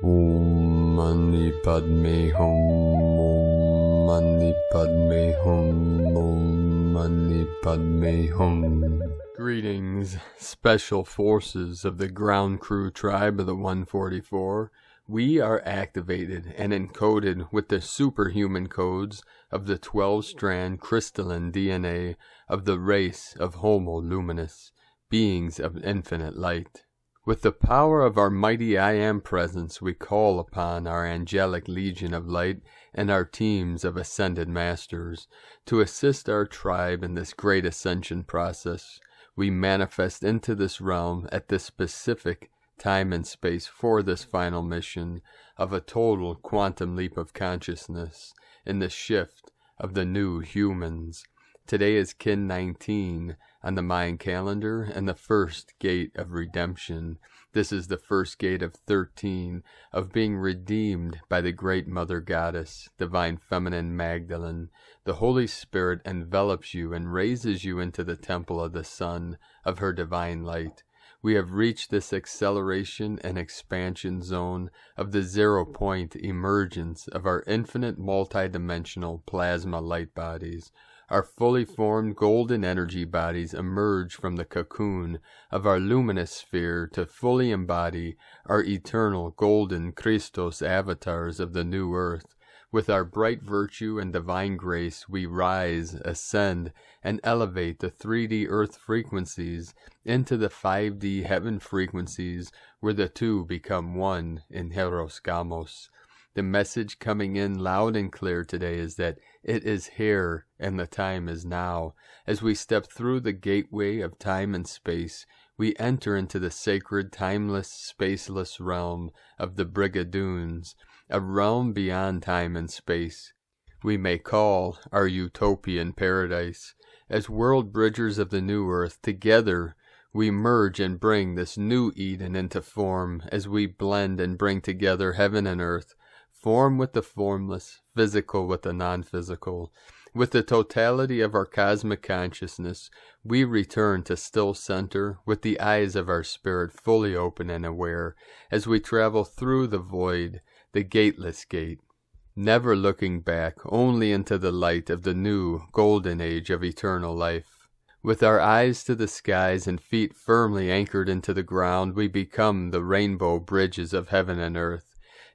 Om Mani Padme Hum. Om Mani Padme Hum. Om Mani Padme Hum. Greetings, Special Forces of the Ground Crew Tribe of the 144. We are activated and encoded with the superhuman codes of the 12-strand crystalline DNA of the race of Homo Luminous, beings of infinite light. With the power of our mighty I Am presence, we call upon our angelic legion of light and our teams of ascended masters to assist our tribe in this great ascension process. We manifest into this realm at this specific time and space for this final mission of a total quantum leap of consciousness in the shift of the new humans. Today is Kin 19 on the Mayan calendar and the first gate of redemption. This is the first gate of 13 of being redeemed by the great Mother Goddess, Divine Feminine Magdalene. The Holy Spirit envelops you and raises you into the temple of the Sun of her divine light. We have reached this acceleration and expansion zone of the 0-point emergence of our infinite multidimensional plasma light bodies. Our fully formed golden energy bodies emerge from the cocoon of our luminous sphere to fully embody our eternal golden Christos avatars of the new earth. With our bright virtue and divine grace, we rise, ascend, and elevate the 3D earth frequencies into the 5D heaven frequencies, where the two become one in Hieros Gamos. The message coming in loud and clear today is that it is here and the time is now. As we step through the gateway of time and space, we enter into the sacred, timeless, spaceless realm of the Brigadoons, a realm beyond time and space. We may call our utopian paradise. As world bridgers of the new earth, together we merge and bring this new Eden into form as we blend and bring together heaven and earth, form with the formless, physical with the non-physical. With the totality of our cosmic consciousness, we return to still center with the eyes of our spirit fully open and aware as we travel through the void, the gateless gate, never looking back, only into the light of the new golden age of eternal life. With our eyes to the skies and feet firmly anchored into the ground, we become the rainbow bridges of heaven and earth.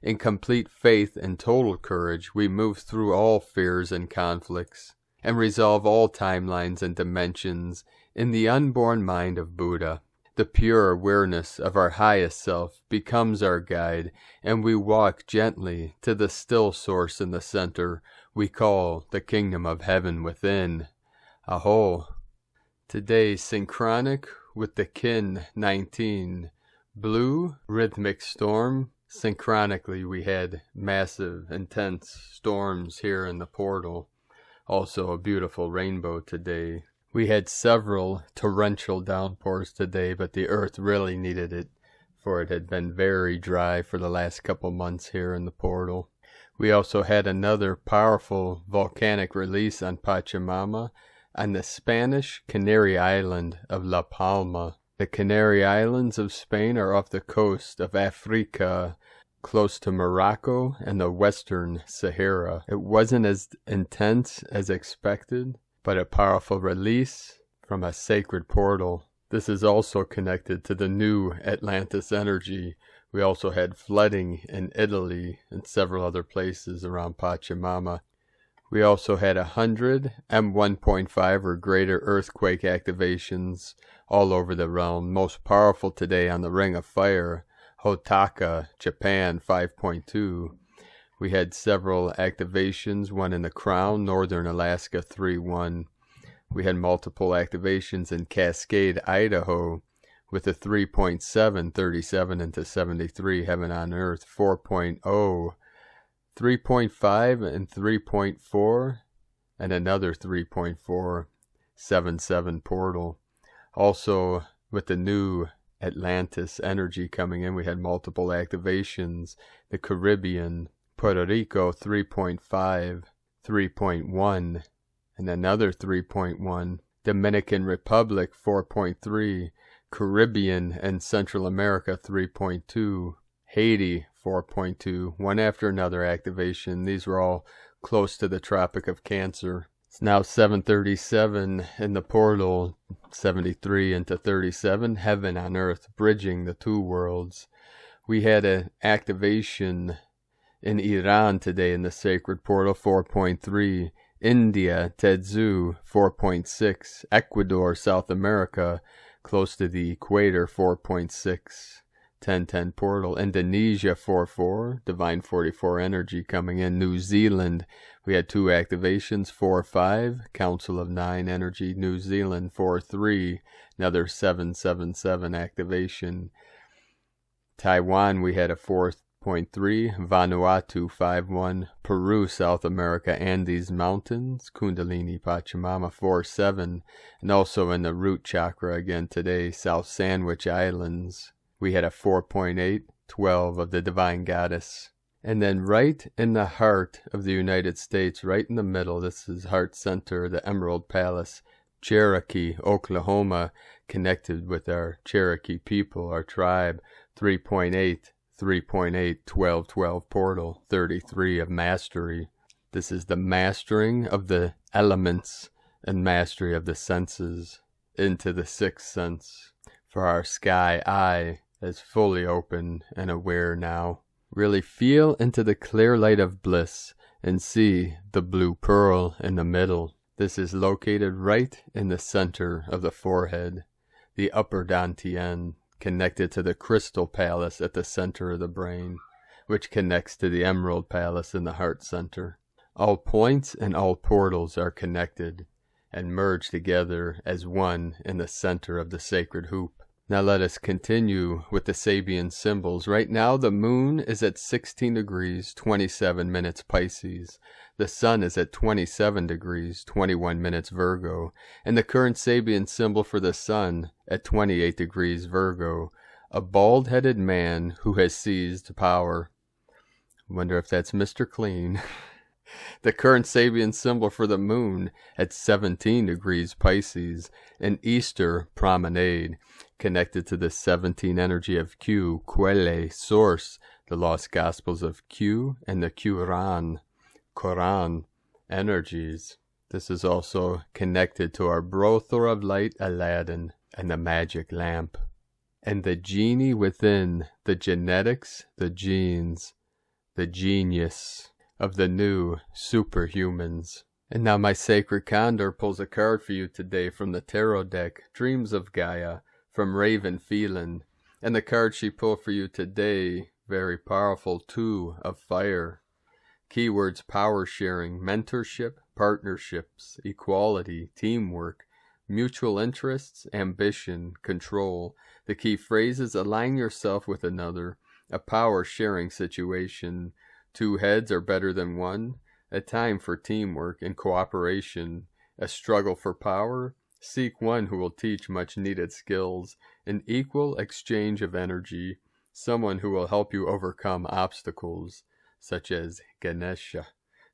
In complete faith and total courage, we move through all fears and conflicts, and resolve all timelines and dimensions in the unborn mind of Buddha. The pure awareness of our highest self becomes our guide, and we walk gently to the still source in the center we call the kingdom of heaven within. Aho! Today, synchronic with the Kin 19, blue rhythmic storm. Synchronically, we had massive, intense storms here in the portal. Also a beautiful rainbow today. We had several torrential downpours today, but the earth really needed it, for it had been very dry for the last couple months here in the portal. We also had another powerful volcanic release on Pachamama on the Spanish Canary Island of La Palma. The Canary Islands of Spain are off the coast of Africa, close to Morocco and the Western Sahara. It wasn't as intense as expected, but a powerful release from a sacred portal. This is also connected to the new Atlantis energy. We also had flooding in Italy and several other places around Pachamama. We also had 100 M1.5 or greater earthquake activations all over the realm. Most powerful today on the Ring of Fire, Hotaka, Japan 5.2. We had several activations, one in the Crown, Northern Alaska 3.1. We had multiple activations in Cascade, Idaho, with a 3.7, 37 into 73, Heaven on Earth 4.0. 3.5 and 3.4, and another 3.4, 7.7 portal. Also, with the new Atlantis energy coming in, we had multiple activations. The Caribbean, Puerto Rico 3.5, 3.1, and another 3.1. Dominican Republic 4.3, Caribbean and Central America 3.2, Haiti 4.2, one after another activation. These were all close to the Tropic of Cancer. It's now 7:37 in the portal, 73 into 37, heaven on earth, bridging the two worlds. We had an activation in Iran today in the sacred portal, 4.3. India, Tetsu, 4.6. Ecuador, South America, close to the equator, 4.6. 1010 portal. Indonesia, 4.4. Divine 44 energy coming in. New Zealand, we had 2 activations, 4.5. Council of 9 energy. New Zealand, 4.3. Another 777 activation. Taiwan, we had a 4.3. Vanuatu, 5.1. Peru, South America, Andes Mountains, Kundalini Pachamama, 4.7. And also in the root chakra again today, South Sandwich Islands, we had a 4.8, 12 of the Divine Goddess. And then right in the heart of the United States, right in the middle, this is Heart Center, the Emerald Palace, Cherokee, Oklahoma, connected with our Cherokee people, our tribe, 3.8. 3.8, 12 portal, 33 of mastery. This is the mastering of the elements and mastery of the senses into the 6th sense. For our sky eye is fully open and aware now. Really feel into the clear light of bliss and see the blue pearl in the middle. This is located right in the center of the forehead, the upper dantian, connected to the crystal palace at the center of the brain, which connects to the emerald palace in the heart center. All points and all portals are connected and merge together as one in the center of the sacred hoop. Now let us continue with the Sabian symbols. Right now the moon is at 16 degrees, 27 minutes Pisces. The sun is at 27 degrees, 21 minutes Virgo. And the current Sabian symbol for the sun at 28 degrees Virgo. A bald-headed man who has seized power. Wonder if that's Mr. Clean. The current Sabian symbol for the moon at 17 degrees Pisces. An Easter promenade connected to the 17 energy of Q, Quelle, Source, the Lost Gospels of Q, and the Quran energies. This is also connected to our Brothor of Light, Aladdin, and the magic lamp. And the genie within, the genetics, the genes, the genius of the new superhumans. And now my sacred Condor pulls a card for you today from the tarot deck, Dreams of Gaia, from Raven Phelan. And the card she pulled for you today, very powerful, 2 of fire. Keywords: power sharing, mentorship, partnerships, equality, teamwork, mutual interests, ambition, control. The key phrases: align yourself with another, a power sharing situation, 2 heads are better than one, a time for teamwork and cooperation, a struggle for power, seek one who will teach much needed skills, an equal exchange of energy, someone who will help you overcome obstacles, such as Ganesha.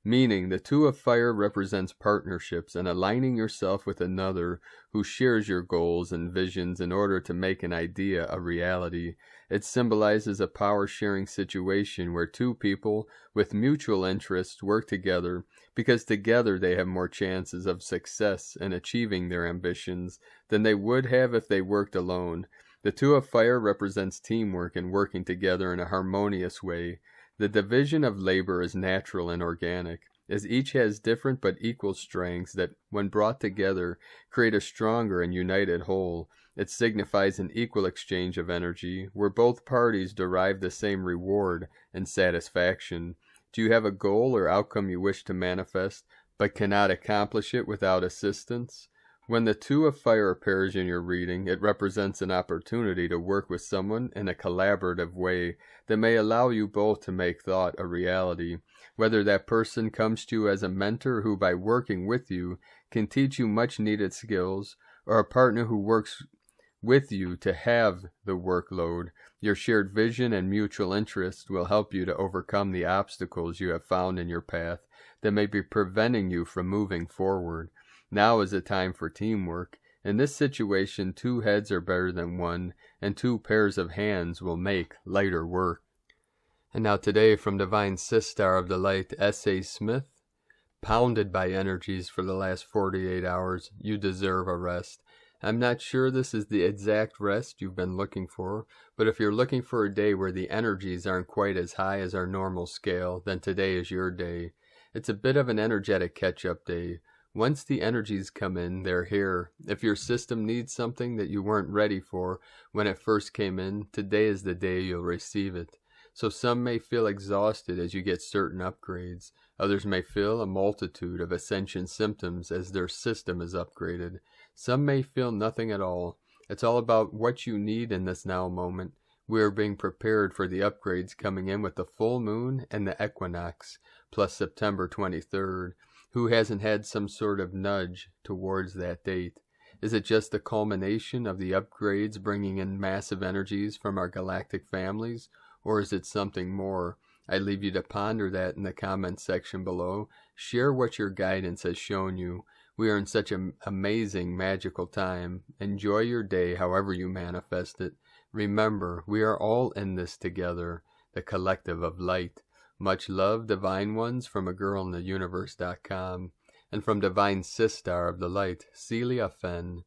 Meaning, the 2 of fire represents partnerships and aligning yourself with another who shares your goals and visions in order to make an idea a reality. It symbolizes a power-sharing situation where 2 people with mutual interests work together because together they have more chances of success in achieving their ambitions than they would have if they worked alone. The 2 of fire represents teamwork and working together in a harmonious way. The division of labor is natural and organic, as each has different but equal strengths that, when brought together, create a stronger and united whole. It signifies an equal exchange of energy, where both parties derive the same reward and satisfaction. Do you have a goal or outcome you wish to manifest, but cannot accomplish it without assistance? When the 2 of fire appears in your reading, it represents an opportunity to work with someone in a collaborative way that may allow you both to make thought a reality. Whether that person comes to you as a mentor who, by working with you, can teach you much needed skills, or a partner who works with you to have the workload, your shared vision and mutual interest will help you to overcome the obstacles you have found in your path that may be preventing you from moving forward. Now is the time for teamwork. In this situation, 2 heads are better than one, and 2 pairs of hands will make lighter work. And now today from Divine Sistar of the Light, S.A. Smith, pounded by energies for the last 48 hours, you deserve a rest. I'm not sure this is the exact rest you've been looking for, but if you're looking for a day where the energies aren't quite as high as our normal scale, then today is your day. It's a bit of an energetic catch-up day. Once the energies come in, they're here. If your system needs something that you weren't ready for when it first came in, today is the day you'll receive it. So some may feel exhausted as you get certain upgrades. Others may feel a multitude of ascension symptoms as their system is upgraded. Some may feel nothing at all. It's all about what you need in this now moment. We are being prepared for the upgrades coming in with the full moon and the equinox, plus September 23rd. Who hasn't had some sort of nudge towards that date? Is it just the culmination of the upgrades bringing in massive energies from our galactic families? Or is it something more? I leave you to ponder that in the comments section below. Share what your guidance has shown you. We are in such an amazing, magical time. Enjoy your day however you manifest it. Remember, we are all in this together, the collective of light. Much love, Divine Ones, from agirlintheuniverse.com. And from Divine Sistar of the Light, Celia Fenn.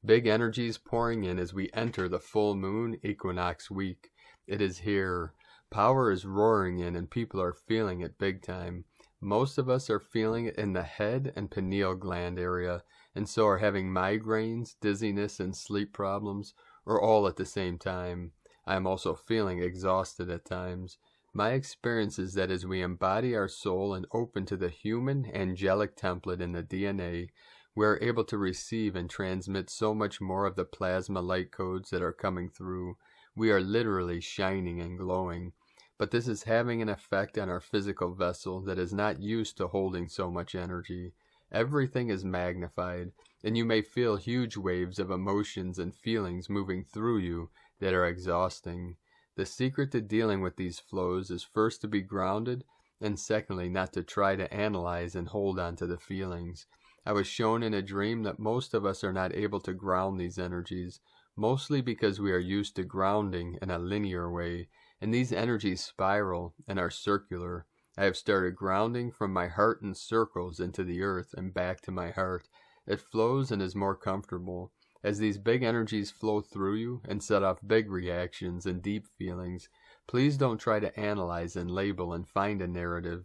Big energies pouring in as we enter the full moon equinox week. It is here. Power is roaring in and people are feeling it big time. Most of us are feeling it in the head and pineal gland area, and so are having migraines, dizziness, and sleep problems, or all at the same time. I am also feeling exhausted at times. My experience is that as we embody our soul and open to the human angelic template in the DNA, we are able to receive and transmit so much more of the plasma light codes that are coming through. We are literally shining and glowing. But this is having an effect on our physical vessel that is not used to holding so much energy. Everything is magnified, and you may feel huge waves of emotions and feelings moving through you that are exhausting. The secret to dealing with these flows is first to be grounded, and secondly, not to try to analyze and hold on to the feelings. I was shown in a dream that most of us are not able to ground these energies, mostly because we are used to grounding in a linear way, and these energies spiral and are circular. I have started grounding from my heart in circles into the earth and back to my heart. It flows and is more comfortable. As these big energies flow through you and set off big reactions and deep feelings, please don't try to analyze and label and find a narrative.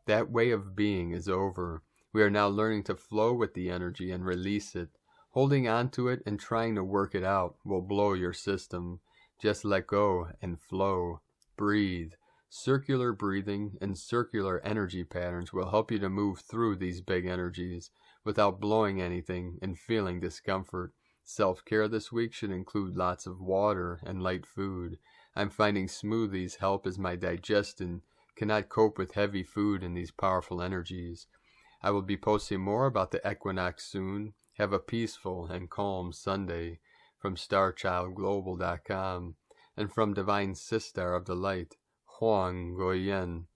That way of being is over. We are now learning to flow with the energy and release it. Holding on to it and trying to work it out will blow your system. Just let go and flow. Breathe. Circular breathing and circular energy patterns will help you to move through these big energies without blowing anything and feeling discomfort. Self-care this week should include lots of water and light food. I'm finding smoothies help as my digestion cannot cope with heavy food and these powerful energies. I will be posting more about the equinox soon. Have a peaceful and calm Sunday. From StarChildGlobal.com and from Divine Sistar of the Light, Huang Goyen.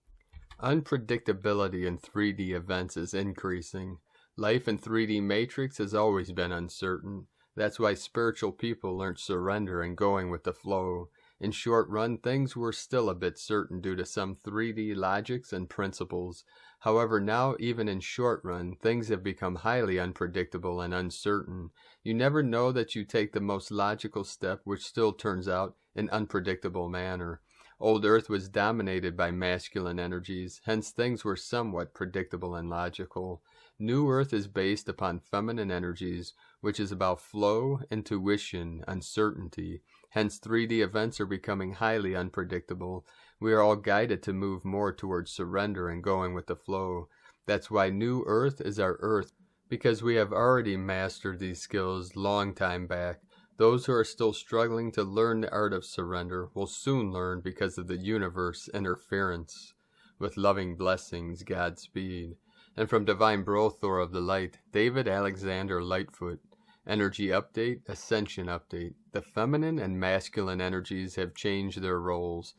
Unpredictability in 3D events is increasing. Life in 3D Matrix has always been uncertain. That's why spiritual people learned surrender and going with the flow. In short run, things were still a bit certain due to some 3D logics and principles. However, now even in short run, things have become highly unpredictable and uncertain. You never know that you take the most logical step, which still turns out in unpredictable manner. Old Earth was dominated by masculine energies, hence things were somewhat predictable and logical. New Earth is based upon feminine energies, which is about flow, intuition, uncertainty. Hence 3D events are becoming highly unpredictable. We are all guided to move more towards surrender and going with the flow. That's why New Earth is our Earth, because we have already mastered these skills long time back. Those who are still struggling to learn the art of surrender will soon learn because of the universe interference. With loving blessings, Godspeed. And from Divine Brothor of the Light, David Alexander Lightfoot. Energy update, ascension update. The feminine and masculine energies have changed their roles.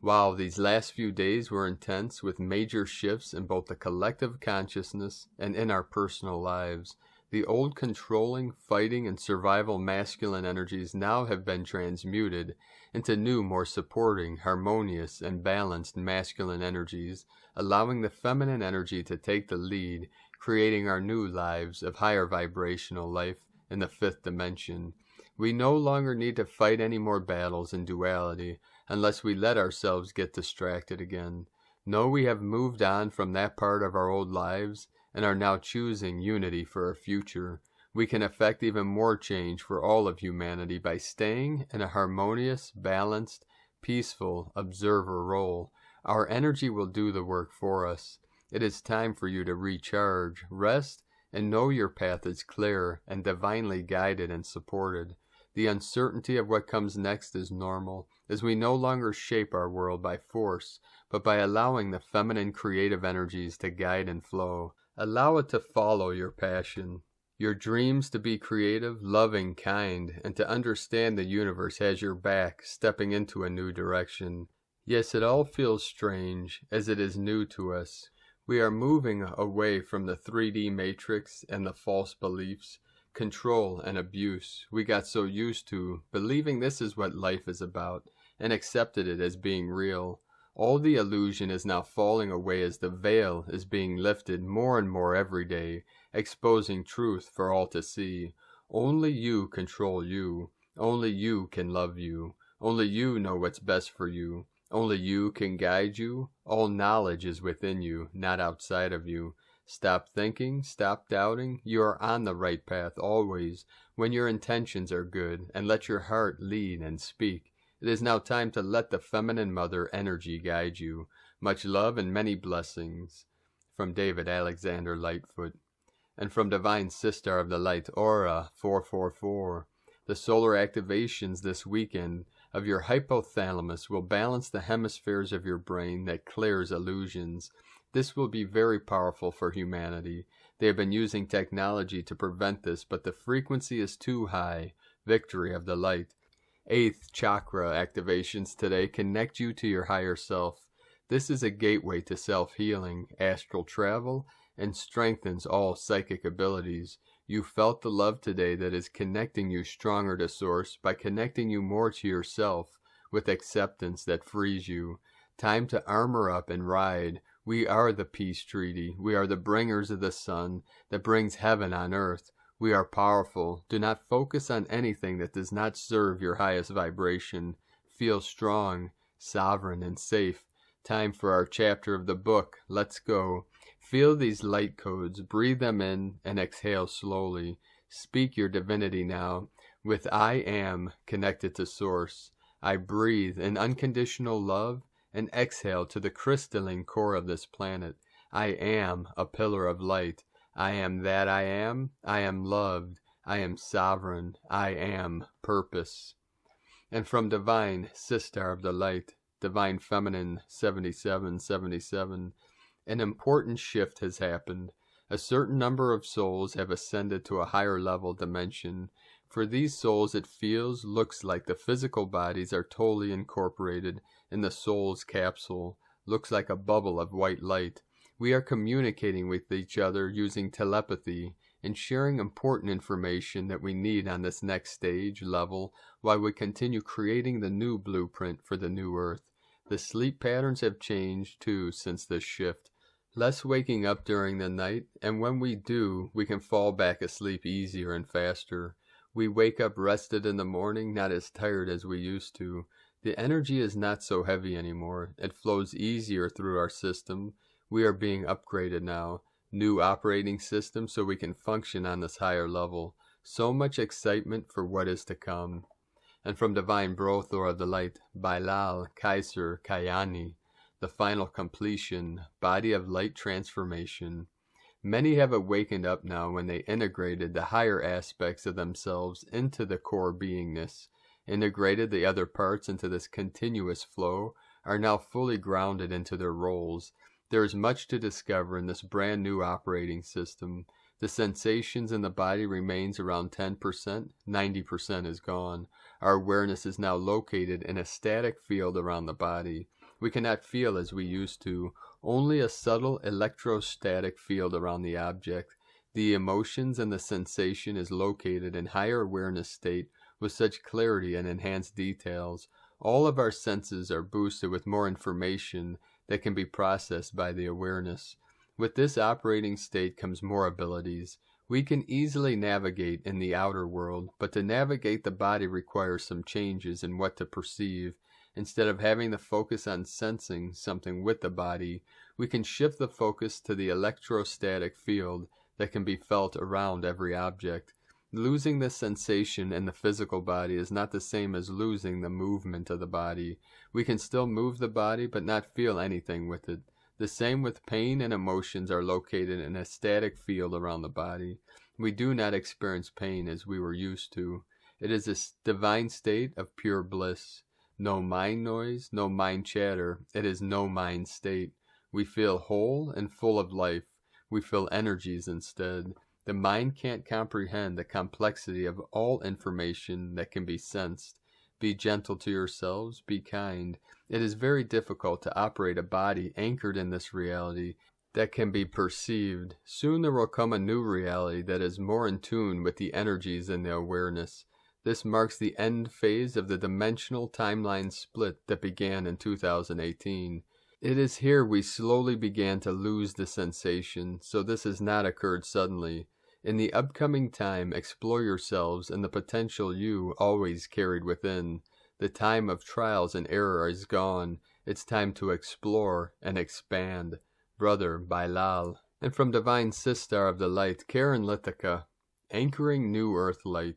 Wow, these last few days were intense with major shifts in both the collective consciousness and in our personal lives. The old controlling, fighting, and survival masculine energies now have been transmuted, into new, more supporting, harmonious, and balanced masculine energies, allowing the feminine energy to take the lead, creating our new lives of higher vibrational life in the fifth dimension. We no longer need to fight any more battles in duality unless we let ourselves get distracted again. No, we have moved on from that part of our old lives and are now choosing unity for our future. We can effect even more change for all of humanity by staying in a harmonious, balanced, peaceful observer role. Our energy will do the work for us. It is time for you to recharge, rest, and know your path is clear and divinely guided and supported. The uncertainty of what comes next is normal, as we no longer shape our world by force, but by allowing the feminine creative energies to guide and flow. Allow it to follow your passion, your dreams to be creative, loving, kind, and to understand the universe has your back, stepping into a new direction. Yes, it all feels strange, as it is new to us. We are moving away from the 3D matrix and the false beliefs, control, and abuse we got so used to, believing this is what life is about, and accepted it as being real. All the illusion is now falling away as the veil is being lifted more and more every day, exposing truth for all to see. Only you control you. Only you can love you. Only you know what's best for you. Only you can guide you. All knowledge is within you, not outside of you. Stop thinking, stop doubting. You are on the right path always, when your intentions are good, and let your heart lead and speak. It is now time to let the feminine mother energy guide you. Much love and many blessings. From David Alexander Lightfoot. And from Divine Sister of the Light, Aura 444. The solar activations this weekend of your hypothalamus will balance the hemispheres of your brain that clears illusions. This will be very powerful for humanity. They have been using technology to prevent this, but the frequency is too high. Victory of the light. 8th chakra activations today connect you to your higher self. This is a gateway to self-healing, astral travel, and strengthens all psychic abilities. You felt the love today that is connecting you stronger to Source by connecting you more to yourself with acceptance that frees you. Time to armor up and ride. We are the peace treaty. We are the bringers of the sun that brings heaven on earth. We are powerful. Do not focus on anything that does not serve your highest vibration. Feel strong, sovereign, and safe. Time for our chapter of the book. Let's go. Feel these light codes. Breathe them in and exhale slowly. Speak your divinity now. With I am connected to Source. I breathe in unconditional love and exhale to the crystalline core of this planet. I am a pillar of light. I am that I am. I am loved. I am sovereign. I am purpose. And from Divine Sister of the Light, Divine Feminine 7777, an important shift has happened. A certain number of souls have ascended to a higher level dimension. For these souls it feels, looks like the physical bodies are totally incorporated in the soul's capsule. Looks like a bubble of white light. We are communicating with each other using telepathy and sharing important information that we need on this next stage level while we continue creating the new blueprint for the new earth. The sleep patterns have changed too since this shift. Less waking up during the night, and when we do, we can fall back asleep easier and faster. We wake up rested in the morning, not as tired as we used to. The energy is not so heavy anymore. It flows easier through our system. We are being upgraded now. New operating system so we can function on this higher level. So much excitement for what is to come. And from Divine Brothor of the Light, Bailal Kaiser Kayani, the final completion, body of light transformation. Many have awakened up now when they integrated the higher aspects of themselves into the core beingness, integrated the other parts into this continuous flow, are now fully grounded into their roles. There is much to discover in this brand new operating system. The sensations in the body remains around 10%, 90% is gone. Our awareness is now located in a static field around the body. We cannot feel as we used to, only a subtle electrostatic field around the object. The emotions and the sensation is located in higher awareness state with such clarity and enhanced details. All of our senses are boosted with more information that can be processed by the awareness. With this operating state comes more abilities. We can easily navigate in the outer world, but to navigate the body requires some changes in what to perceive. Instead of having the focus on sensing something with the body, we can shift the focus to the electrostatic field that can be felt around every object. Losing the sensation in the physical body is not the same as losing the movement of the body. We can still move the body but not feel anything with it. The same with pain and emotions are located in a static field around the body. We do not experience pain as we were used to. It is a divine state of pure bliss. No mind noise, no mind chatter. It is no mind state. We feel whole and full of life. We feel energies instead. The mind can't comprehend the complexity of all information that can be sensed. Be gentle to yourselves, be kind. It is very difficult to operate a body anchored in this reality that can be perceived. Soon there will come a new reality that is more in tune with the energies and the awareness. This marks the end phase of the dimensional timeline split that began in 2018. It is here we slowly began to lose the sensation, so this has not occurred suddenly. In the upcoming time, explore yourselves and the potential you always carried within. The time of trials and error is gone. It's time to explore and expand. Brother by Lal. And from Divine Sistar of the Light, Karen Lithica, anchoring New Earth Light.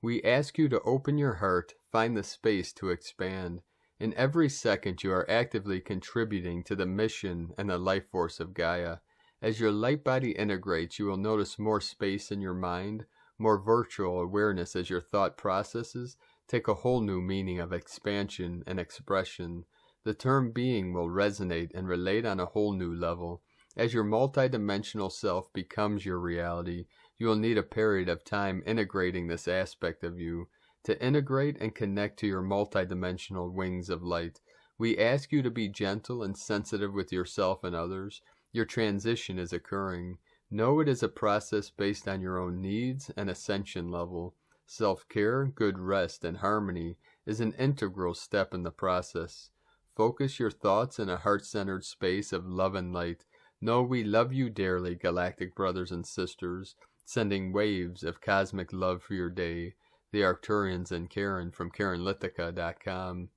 We ask you to open your heart, find the space to expand. In every second you are actively contributing to the mission and the life force of Gaia. As your light body integrates, you will notice more space in your mind, more virtual awareness as your thought processes take a whole new meaning of expansion and expression. The term being will resonate and relate on a whole new level. As your multidimensional self becomes your reality, you will need a period of time integrating this aspect of you. To integrate and connect to your multidimensional wings of light, we ask you to be gentle and sensitive with yourself and others. Your transition is occurring. Know it is a process based on your own needs and ascension level. Self-care, good rest, and harmony is an integral step in the process. Focus your thoughts in a heart-centered space of love and light. Know we love you dearly, galactic brothers and sisters, sending waves of cosmic love for your day. The Arcturians and Karen from KarenLithica.com.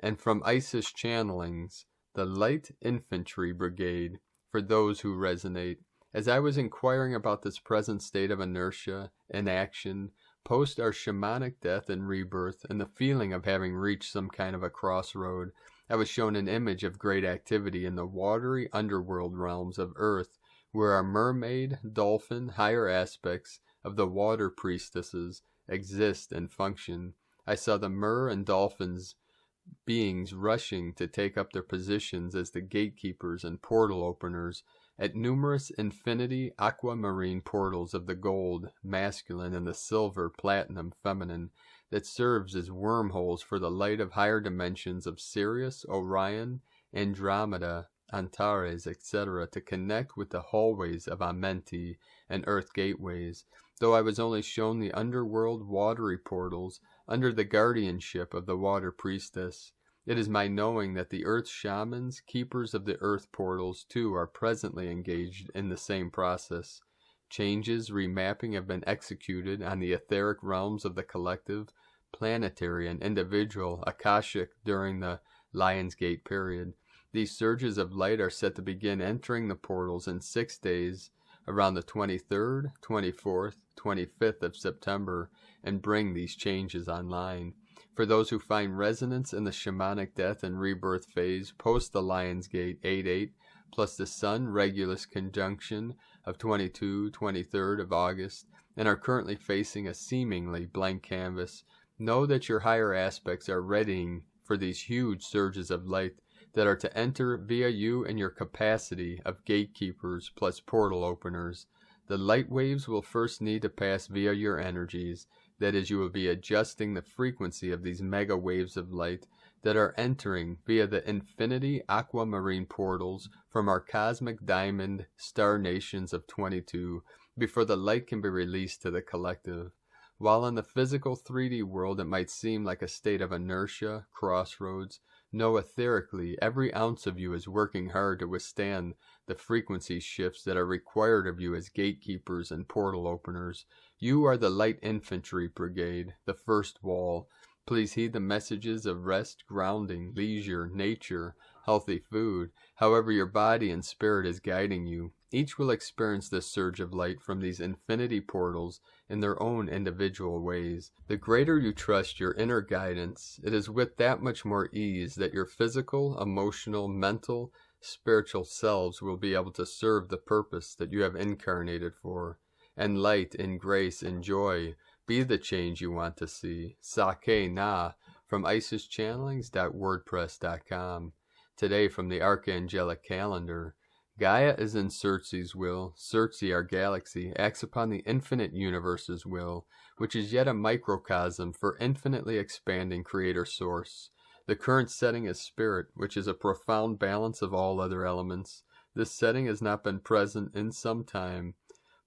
And from Isis Channelings, the Light Infantry Brigade, for those who resonate. As I was inquiring about this present state of inertia, inaction, post our shamanic death and rebirth, and the feeling of having reached some kind of a crossroad, I was shown an image of great activity in the watery underworld realms of Earth, where our mermaid, dolphin, higher aspects of the water priestesses exist and function. I saw the mer and dolphins beings rushing to take up their positions as the gatekeepers and portal openers at numerous infinity aquamarine portals of the gold, masculine, and the silver, platinum, feminine, that serves as wormholes for the light of higher dimensions of Sirius, Orion, Andromeda, Antares, etc., to connect with the hallways of Amenti and Earth gateways, though I was only shown the underworld watery portals under the guardianship of the water priestess. It is my knowing that the Earth shamans, keepers of the Earth portals, too, are presently engaged in the same process. Changes, remapping have been executed on the etheric realms of the collective, planetary, and individual Akashic during the Lionsgate period. These surges of light are set to begin entering the portals in 6 days, around the 23rd, 24th, 25th of September, and bring these changes online. For those who find resonance in the shamanic death and rebirth phase post the Lionsgate 8-8 plus the Sun Regulus conjunction of 23rd of August and are currently facing a seemingly blank canvas, know that your higher aspects are readying for these huge surges of light that are to enter via you in your capacity of gatekeepers plus portal openers. The light waves will first need to pass via your energies. That is, you will be adjusting the frequency of these mega waves of light that are entering via the infinity aquamarine portals from our cosmic diamond star nations of 22 before the light can be released to the collective. While in the physical 3D world it might seem like a state of inertia, crossroads, know etherically every ounce of you is working hard to withstand the frequency shifts that are required of you as gatekeepers and portal openers. You are the light infantry brigade, the first wall. Please heed the messages of rest, grounding, leisure, nature, healthy food. However your body and spirit is guiding you, each will experience this surge of light from these infinity portals in their own individual ways. The greater you trust your inner guidance, it is with that much more ease that your physical, emotional, mental, spiritual selves will be able to serve the purpose that you have incarnated for. And light and grace and joy be the change you want to see. Sake Na from IsisChannelings.wordpress.com. Today from the Archangelic Calendar. Gaia is in Circe's will. Circe, our galaxy, acts upon the infinite universe's will, which is yet a microcosm for infinitely expanding creator source. The current setting is spirit, which is a profound balance of all other elements. This setting has not been present in some time,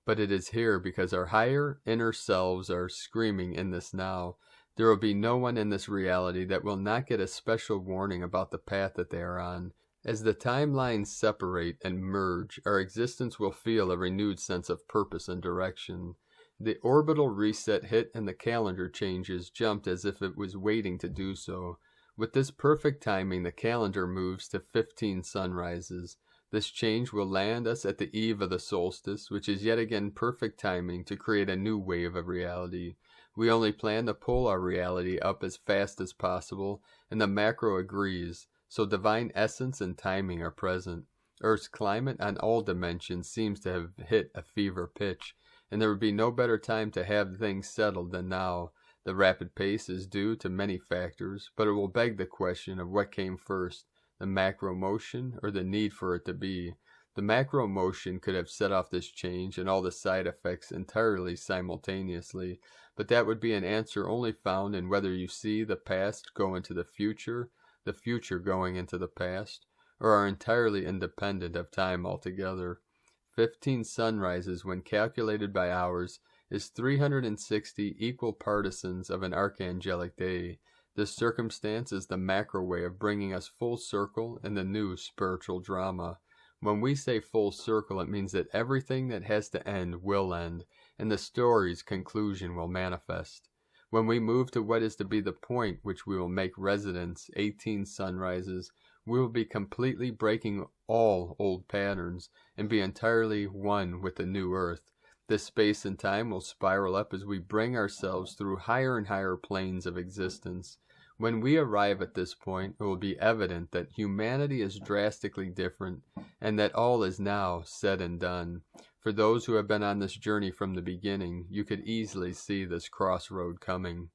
but it is here because our higher inner selves are screaming in this now. There will be no one in this reality that will not get a special warning about the path that they are on. As the timelines separate and merge, our existence will feel a renewed sense of purpose and direction. The orbital reset hit and the calendar changes jumped as if it was waiting to do so. With this perfect timing, the calendar moves to 15 sunrises. This change will land us at the eve of the solstice, which is yet again perfect timing to create a new wave of reality. We only plan to pull our reality up as fast as possible, and the macro agrees. So divine essence and timing are present. Earth's climate on all dimensions seems to have hit a fever pitch, and there would be no better time to have things settled than now. The rapid pace is due to many factors, but it will beg the question of what came first, the macro motion or the need for it to be. The macro motion could have set off this change and all the side effects entirely simultaneously, but that would be an answer only found in whether you see the past go into the future going into the past, or are entirely independent of time altogether. 15 sunrises, when calculated by hours, is 360 equal partisans of an archangelic day. This circumstance is the macro way of bringing us full circle in the new spiritual drama. When we say full circle, it means that everything that has to end will end, and the story's conclusion will manifest. When we move to what is to be the point which we will make residence, 18 sunrises, we will be completely breaking all old patterns and be entirely one with the new earth. This space and time will spiral up as we bring ourselves through higher and higher planes of existence. When we arrive at this point, it will be evident that humanity is drastically different and that all is now said and done. For those who have been on this journey from the beginning, you could easily see this crossroad coming.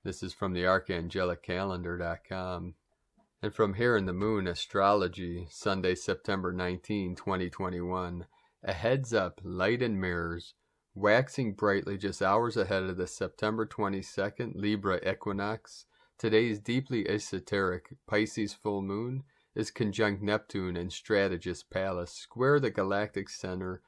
This is from the ArchangeliCalendar.com. And from Here in the Moon Astrology, Sunday, September 19, 2021. A heads up, light and mirrors. Waxing brightly just hours ahead of the September 22nd Libra equinox, today's deeply esoteric Pisces full moon is conjunct Neptune in Strategist Pallas, square the galactic center,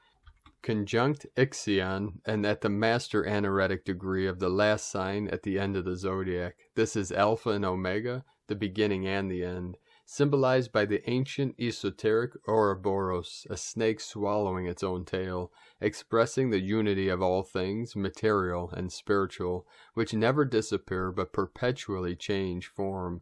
conjunct Ixion, and at the master anaretic degree of the last sign at the end of the zodiac. This is Alpha and Omega, the beginning and the end, symbolized by the ancient esoteric Ouroboros, a snake swallowing its own tail, expressing the unity of all things, material and spiritual, which never disappear but perpetually change form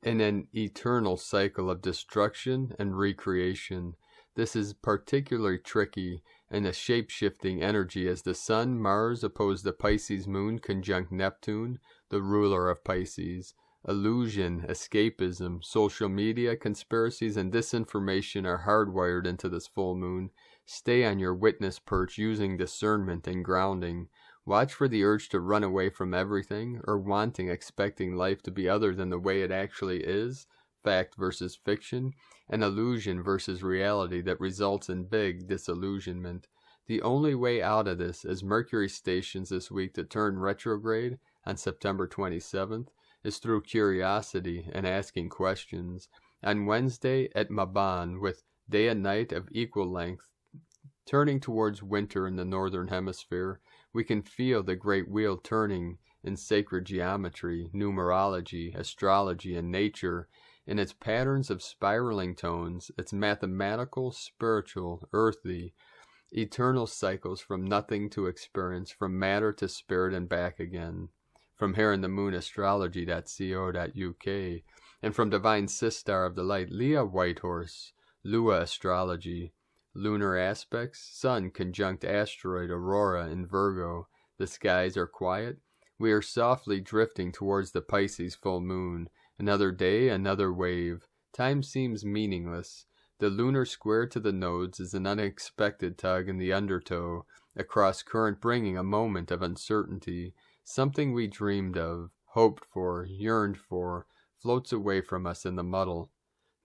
in an eternal cycle of destruction and recreation. This is particularly tricky in a shape-shifting energy as the Sun, Mars oppose the Pisces moon conjunct Neptune, the ruler of Pisces. Illusion, escapism, social media, conspiracies, and disinformation are hardwired into this full moon. Stay on your witness perch using discernment and grounding. Watch for the urge to run away from everything, or expecting life to be other than the way it actually is, fact versus fiction, and illusion versus reality that results in big disillusionment. The only way out of this, as Mercury stations this week to turn retrograde on September 27th, is through curiosity and asking questions. On Wednesday at Maban, with day and night of equal length, turning towards winter in the northern hemisphere, We can feel the great wheel turning in sacred geometry, numerology, astrology, and nature, in its patterns of spiraling tones, its mathematical, spiritual, earthly, eternal cycles from nothing to experience, from matter to spirit and back again. From here in the moon astrology.co.uk, and from divine sister of the light, Leah Whitehorse, Lua Astrology, lunar aspects, Sun conjunct asteroid Aurora in Virgo, the skies are quiet, we are softly drifting towards the Pisces full moon, another day, another wave, time seems meaningless, the lunar square to the nodes is an unexpected tug in the undertow, a cross current bringing a moment of uncertainty, something we dreamed of, hoped for, yearned for, floats away from us in the muddle.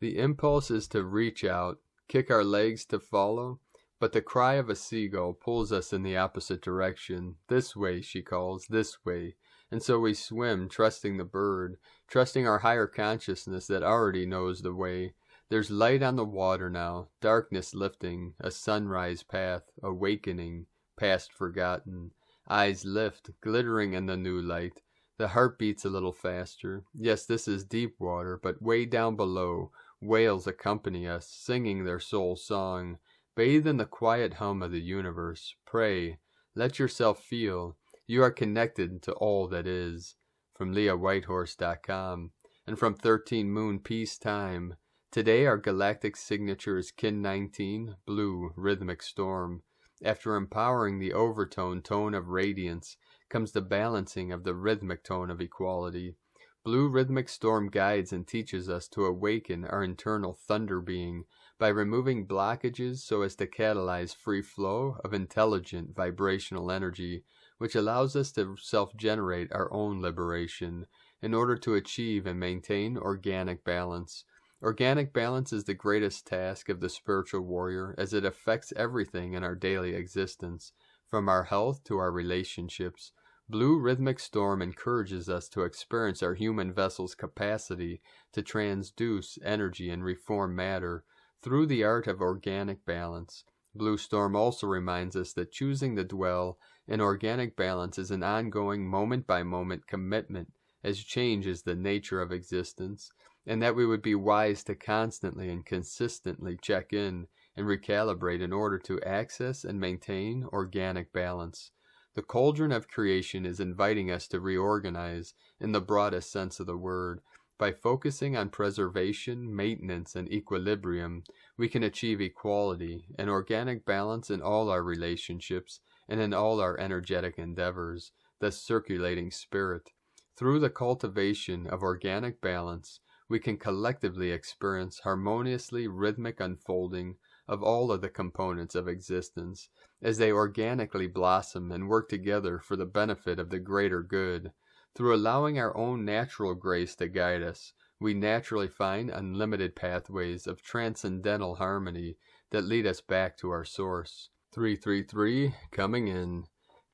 The impulse is to reach out, kick our legs to follow, but the cry of a seagull pulls us in the opposite direction. This way, she calls, this way. And so we swim, trusting the bird, trusting our higher consciousness that already knows the way. There's light on the water now, darkness lifting, a sunrise path, awakening, past forgotten. Eyes lift, glittering in the new light. The heart beats a little faster. Yes, this is deep water, but way down below, whales accompany us, singing their soul song. Bathe in the quiet hum of the universe. Pray. Let yourself feel. You are connected to all that is. From LeahWhitehorse.com. And from 13 Moon Peace Time. Today our galactic signature is Kin 19, blue, rhythmic storm. After empowering the overtone tone of radiance, comes the balancing of the rhythmic tone of equality. Blue rhythmic storm guides and teaches us to awaken our internal thunder being by removing blockages so as to catalyze free flow of intelligent vibrational energy, which allows us to self-generate our own liberation in order to achieve and maintain organic balance. Organic balance is the greatest task of the spiritual warrior as it affects everything in our daily existence, from our health to our relationships. Blue rhythmic storm encourages us to experience our human vessel's capacity to transduce energy and reform matter through the art of organic balance. Blue storm also reminds us that choosing to dwell in organic balance is an ongoing moment-by-moment commitment, as change is the nature of existence, and that we would be wise to constantly and consistently check in and recalibrate in order to access and maintain organic balance. The cauldron of creation is inviting us to reorganize in the broadest sense of the word. By focusing on preservation, maintenance, and equilibrium, we can achieve equality and organic balance in all our relationships and in all our energetic endeavors, thus circulating spirit. Through the cultivation of organic balance, we can collectively experience harmoniously rhythmic unfolding of all of the components of existence as they organically blossom and work together for the benefit of the greater good. Through allowing our own natural grace to guide us, we naturally find unlimited pathways of transcendental harmony that lead us back to our source. 333 coming in.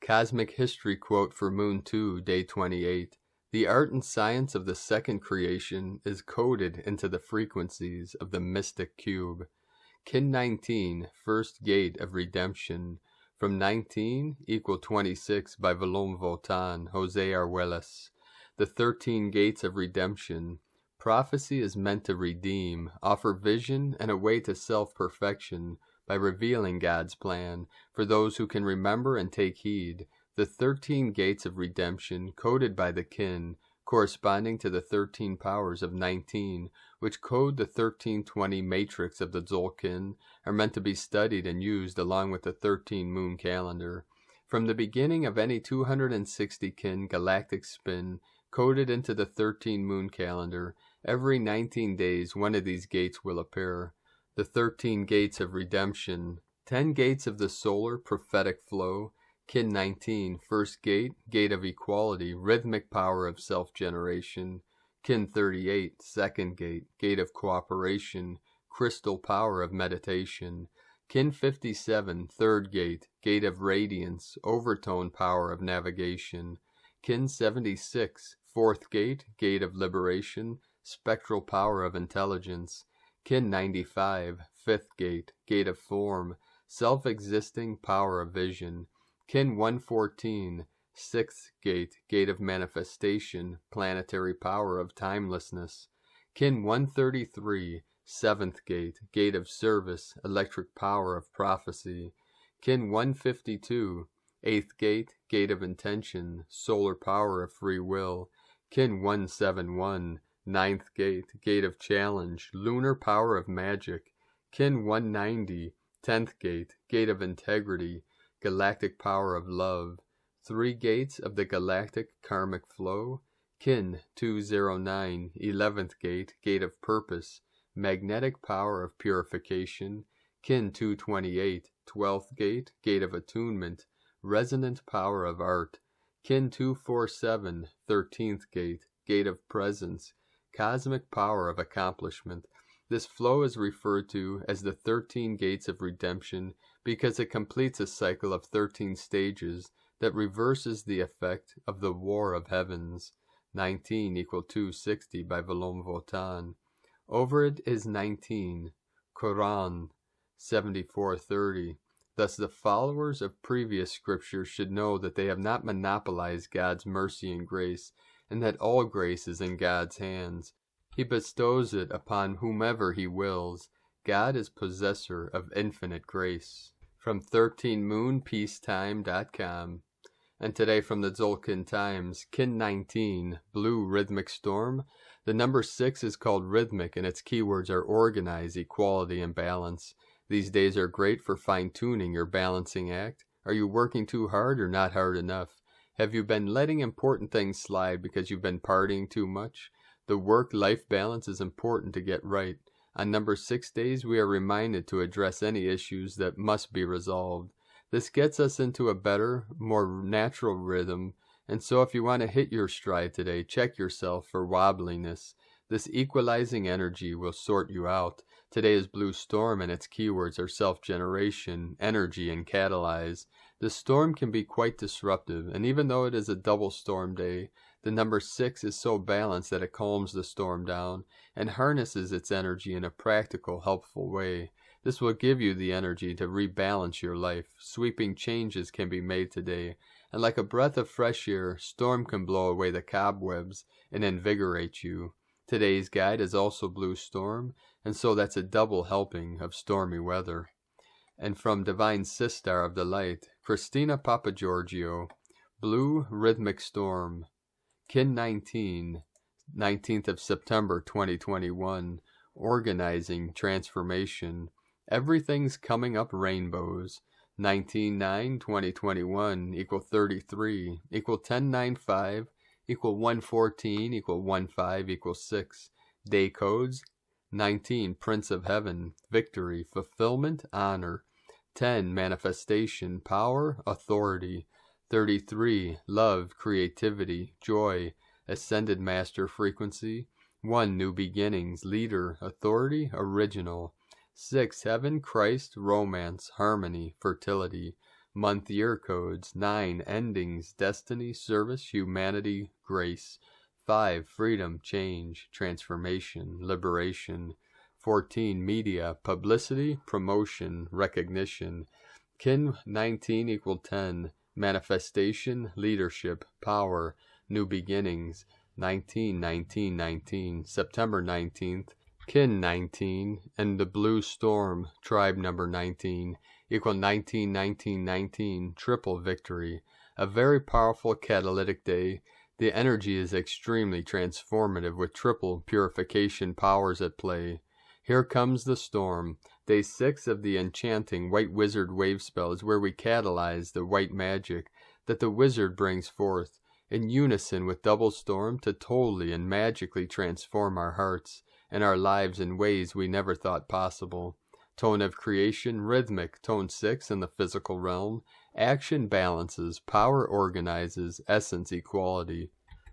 Cosmic History quote for Moon 2, Day 28. The art and science of the second creation is coded into the frequencies of the mystic cube. Kin 19, first gate of redemption. From 19 = 26 by Valom Votan, Jose Arguelles. The 13 gates of redemption. Prophecy is meant to redeem, offer vision and a way to self-perfection by revealing God's plan for those who can remember and take heed. The 13 gates of redemption, coded by the kin, corresponding to the 13 powers of 19, which code the 1320 matrix of the Tzolk'in, are meant to be studied and used along with the 13 moon calendar. From the beginning of any 260 kin galactic spin coded into the 13 moon calendar, every 19 days one of these gates will appear. The 13 gates of redemption, 10 gates of the solar prophetic flow. Kin 19, first gate, gate of equality, rhythmic power of self-generation. Kin 38, second gate, gate of cooperation, crystal power of meditation. Kin 57, third gate, gate of radiance, overtone power of navigation. Kin 76, fourth gate, gate of liberation, spectral power of intelligence. Kin 95, fifth gate, gate of form, self-existing power of vision. Kin 114, 6th gate, gate of manifestation, planetary power of timelessness. Kin 133, 7th gate, gate of service, electric power of prophecy. Kin 152, 8th gate, gate of intention, solar power of free will. Kin 171, 9th gate, gate of challenge, lunar power of magic. Kin 190, 10th gate, gate of integrity, galactic power of love. 3 gates of the galactic karmic flow. Kin 209, 11th gate, gate of purpose, magnetic power of purification. Kin 228, 12th gate, gate of attunement, resonant power of art. Kin 247, 13th gate, gate of presence, cosmic power of accomplishment. This flow is referred to as the 13 gates of redemption because it completes a cycle of 13 stages that reverses the effect of the War of Heavens. 19 equal 260 by Volom Votan. Over it is 19, Quran 74:30. Thus the followers of previous scriptures should know that they have not monopolized God's mercy and grace, and that all grace is in God's hands. He bestows it upon whomever he wills. God is possessor of infinite grace. From 13moonpeacetime.com. And today from the Tzolk'in Times, Kin 19, Blue Rhythmic Storm. The number 6 is called rhythmic, and its keywords are organize, equality, and balance. These days are great for fine-tuning your balancing act. Are you working too hard or not hard enough? Have you been letting important things slide because you've been partying too much? The work-life balance is important to get right. On number 6 days, we are reminded to address any issues that must be resolved. This gets us into a better, more natural rhythm, and so if you want to hit your stride today, check yourself for wobbliness. This equalizing energy will sort you out. Today is Blue Storm, and its keywords are self-generation, energy, and catalyze. The storm can be quite disruptive, and even though it is a double storm day, the number 6 is so balanced that it calms the storm down and harnesses its energy in a practical, helpful way. This will give you the energy to rebalance your life. Sweeping changes can be made today, and like a breath of fresh air, storm can blow away the cobwebs and invigorate you. Today's guide is also Blue Storm, and so that's a double helping of stormy weather. And from Divine Sistar of the Light, Christina Papagiorgio, Blue Rhythmic Storm, Kin 19, 19th of September 2021, Organizing Transformation. Everything's coming up rainbows. 19-9-2021 equal 33 equal 10-9-5 equal 114 equal 15 equal 6. Day codes 19 Prince of Heaven, victory, fulfillment, honor. 10 manifestation, power, authority. 33 love, creativity, joy, ascended master frequency. 1 new beginnings, leader, authority, original. 6 heaven, Christ, romance, harmony, fertility. Month year codes 9 endings, destiny, service, humanity, grace. 5 freedom, change, transformation, liberation. 14 media, publicity, promotion, recognition. Kin 19 equal 10 manifestation, leadership, power, new beginnings. 19 September 19th. Kin 19 and the Blue Storm, tribe number 19, equal 19 triple victory. A very powerful catalytic day. The energy is extremely transformative with triple purification powers at play. Here comes the storm. Day 6 of the enchanting White Wizard wave spell is where we catalyze the white magic that the wizard brings forth, in unison with Double Storm, to totally and magically transform our hearts and our lives in ways we never thought possible. Tone of creation, rhythmic, tone 6 in the physical realm. Action balances, power organizes, essence equality.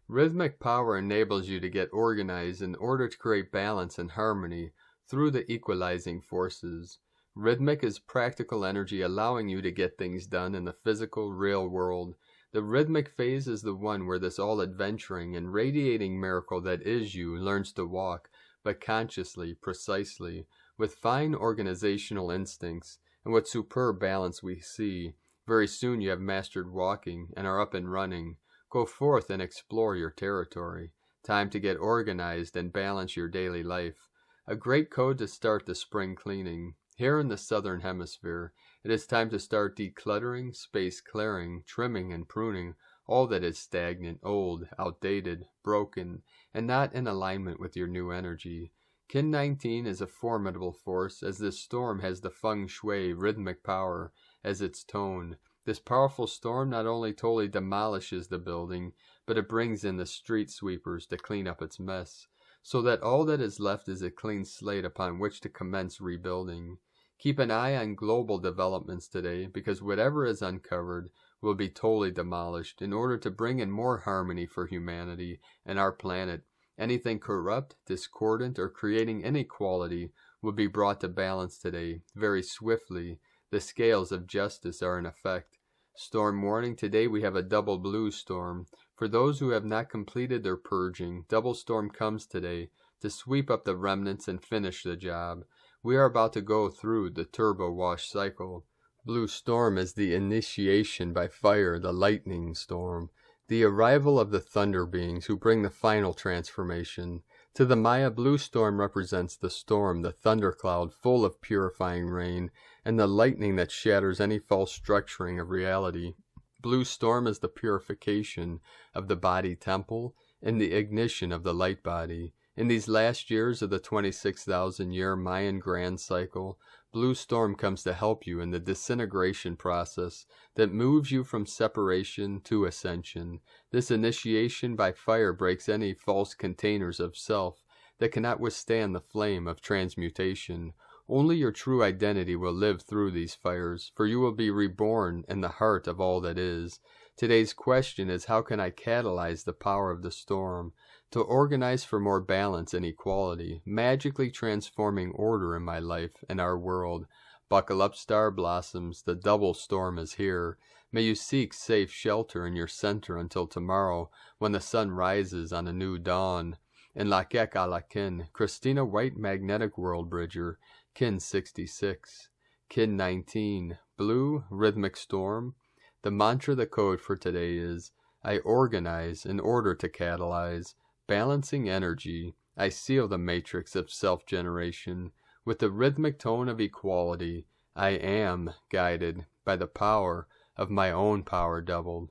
Rhythmic power enables you to get organized in order to create balance and harmony through the equalizing forces. Rhythmic is practical energy allowing you to get things done in the physical, real world. The rhythmic phase is the one where this all-adventuring and radiating miracle that is you learns to walk, but consciously, precisely, with fine organizational instincts, and what superb balance we see. Very soon you have mastered walking and are up and running. Go forth and explore your territory. Time to get organized and balance your daily life. A great code to start the spring cleaning. Here in the southern hemisphere, it is time to start decluttering, space clearing, trimming and pruning all that is stagnant, old, outdated, broken, and not in alignment with your new energy. Kin 19 is a formidable force, as this storm has the feng shui rhythmic power as its tone. This powerful storm not only totally demolishes the building, but it brings in the street sweepers to clean up its mess, so that all that is left is a clean slate upon which to commence rebuilding. Keep an eye on global developments today, because whatever is uncovered will be totally demolished in order to bring in more harmony for humanity and our planet. Anything corrupt, discordant, or creating inequality will be brought to balance today, very swiftly. The scales of justice are in effect. Storm warning, today we have a double blue storm. For those who have not completed their purging, double storm comes today to sweep up the remnants and finish the job. We are about to go through the turbo wash cycle. Blue storm is the initiation by fire, the lightning storm, the arrival of the thunder beings who bring the final transformation. To the Maya, blue storm represents the storm, the thundercloud full of purifying rain, and the lightning that shatters any false structuring of reality. Blue storm is the purification of the body temple and the ignition of the light body. In these last years of the 26,000-year Mayan grand cycle, blue storm comes to help you in the disintegration process that moves you from separation to ascension. This initiation by fire breaks any false containers of self that cannot withstand the flame of transmutation. Only your true identity will live through these fires, for you will be reborn in the heart of all that is. Today's question is, how can I catalyze the power of the storm to organize for more balance and equality, magically transforming order in my life and our world? Buckle up, star blossoms, the double storm is here. May you seek safe shelter in your center until tomorrow, when the sun rises on a new dawn. In Lakek Alakin, Christina White Magnetic World Bridger, Kin 66. Kin 19, Blue Rhythmic Storm. The mantra, the code for today is, I organize in order to catalyze. Balancing energy, I seal the matrix of self-generation. With the rhythmic tone of equality, I am guided by the power of my own power doubled.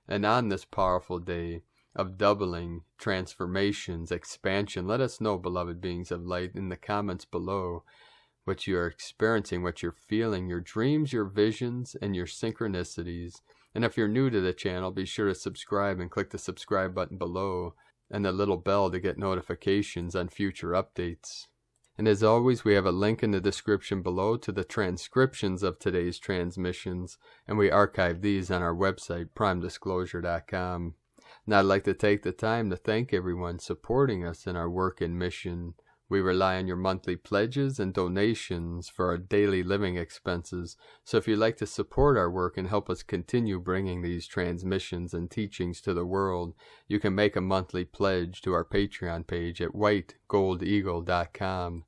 And on this powerful day of doubling, transformations, expansion, let us know, beloved beings of light, in the comments below, what you are experiencing, what you're feeling, your dreams, your visions, and your synchronicities. And if you're new to the channel, be sure to subscribe and click the subscribe button below and the little bell to get notifications on future updates. And as always, we have a link in the description below to the transcriptions of today's transmissions, and we archive these on our website, primedisclosure.com. Now I'd like to take the time to thank everyone supporting us in our work and mission. We rely on your monthly pledges and donations for our daily living expenses, so if you'd like to support our work and help us continue bringing these transmissions and teachings to the world, you can make a monthly pledge to our Patreon page at whitegoldeagle.com.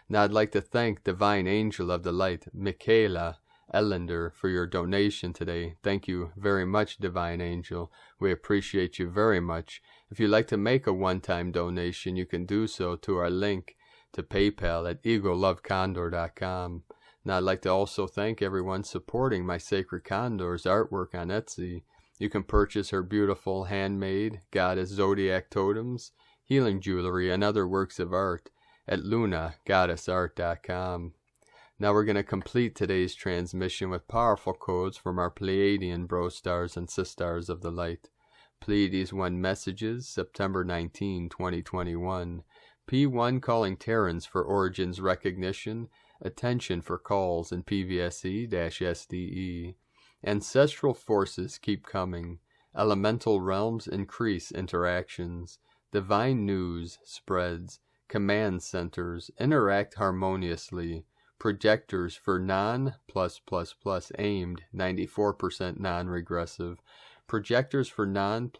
Now I'd like to thank Divine Angel of the Light, Michaela Ellender, for your donation today. Thank you very much, Divine Angel. We appreciate you very much. If you'd like to make a one-time donation, you can do so to our link to PayPal at egolovecondor.com. Now I'd like to also thank everyone supporting my Sacred Condor's artwork on Etsy. You can purchase her beautiful handmade goddess zodiac totems, healing jewelry, and other works of art at lunagoddessart.com. Now we're going to complete today's transmission with powerful codes from our Pleiadian bro stars and sisters of the light. Pleiades 1 messages, September 19, 2021. P1 calling Terrans for origins recognition, attention for calls in PVSE-SDE. Ancestral forces keep coming. Elemental realms increase interactions. Divine news spreads. Command centers interact harmoniously. Projectors for non+++ aimed, 94% non-regressive. Projectors for non+++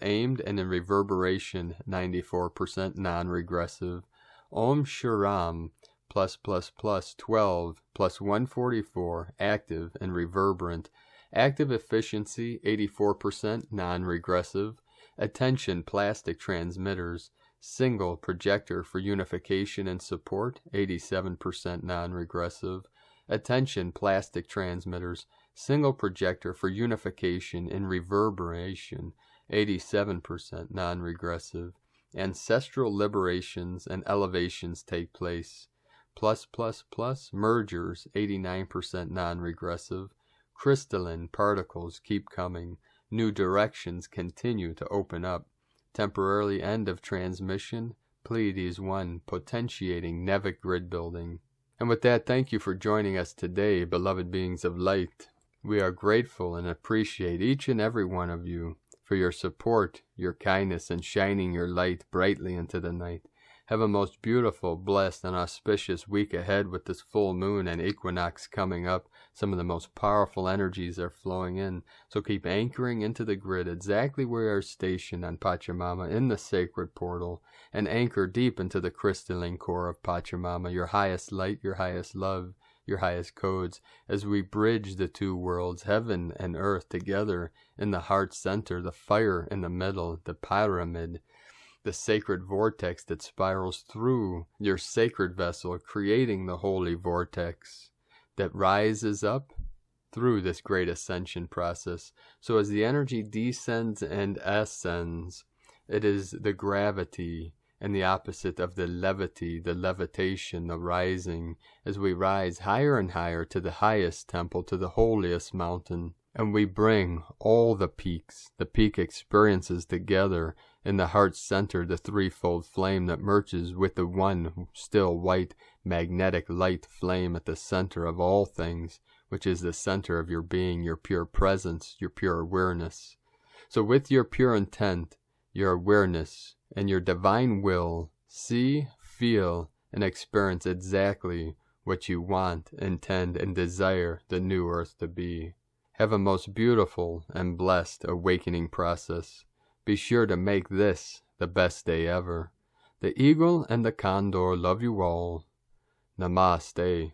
aimed and in reverberation, 94% non-regressive. Om Shuram, +++12 +144 active and reverberant. Active efficiency 84% non-regressive. Attention plastic transmitters. Single projector for unification and support 87% non-regressive. Attention plastic transmitters. Single projector for unification and reverberation 87% non-regressive. Ancestral liberations and elevations take place. +++ mergers 89% non-regressive. Crystalline particles keep coming. New directions continue to open up. Temporarily end of transmission. Pleiades 1 potentiating Nevic grid building. And with that, thank you for joining us today, beloved beings of light. We are grateful and appreciate each and every one of you for your support, your kindness, and shining your light brightly into the night. Have a most beautiful, blessed, and auspicious week ahead with this full moon and equinox coming up. Some of the most powerful energies are flowing in. So keep anchoring into the grid exactly where you are stationed on Pachamama in the sacred portal, and anchor deep into the crystalline core of Pachamama, your highest light, your highest love, your highest codes, as we bridge the two worlds, heaven and earth, together in the heart center, the fire in the middle, the pyramid, the sacred vortex that spirals through your sacred vessel, creating the holy vortex that rises up through this great ascension process. So as the energy descends and ascends, it is the gravity and the opposite of the levity, the levitation, the rising, as we rise higher and higher to the highest temple, to the holiest mountain. And we bring all the peaks, the peak experiences together in the heart center, the threefold flame that merges with the one still white magnetic light flame at the center of all things, which is the center of your being, your pure presence, your pure awareness. So with your pure intent, your awareness, and your divine will, see, feel, and experience exactly what you want, intend, and desire the new earth to be. Have a most beautiful and blessed awakening process. Be sure to make this the best day ever. The eagle and the condor love you all. Namaste.